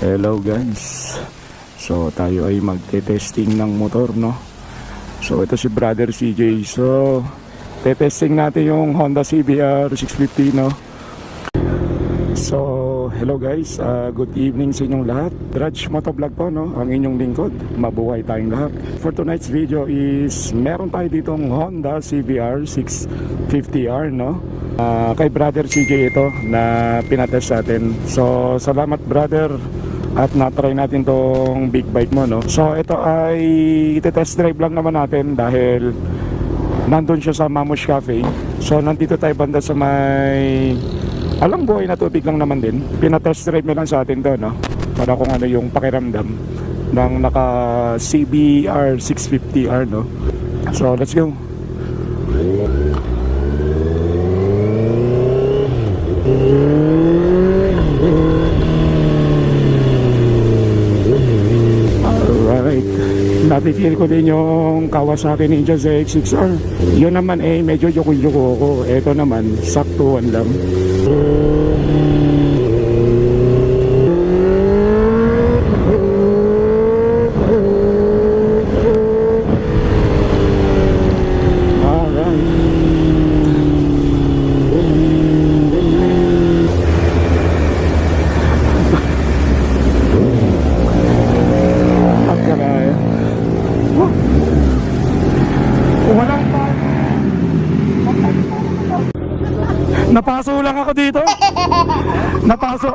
Hello guys. So tayo ay magte-testing ng motor, no? So ito si Brother CJ. So te-testing natin yung Honda CBR 650, no? So hello guys, good evening sa inyong lahat. Raj Motovlog po, no? Ang inyong lingkod. Mabuhay tayong lahat. For tonight's video is meron tayo ditong Honda CBR 650R, no? Kay Brother CJ ito na pinatest natin. So salamat brother, at na-try natin tong big bike mo, no? So ito ay ite-test drive lang naman natin dahil nandun siya sa Mamush Cafe. So nandito tayo banda sa may alang buhay na tubig lang naman din. Pinatest drive na lang sa atin to, no? Para kung ano yung pakiramdam ng naka CBR 650R, no? So let's go. Nafe-feel ko din yung Kawasaki Ninja ZX-6R. Yun naman medyo yuko-yuko ako. Ito naman, saktuan lang. Napaso lang ako dito. Napaso.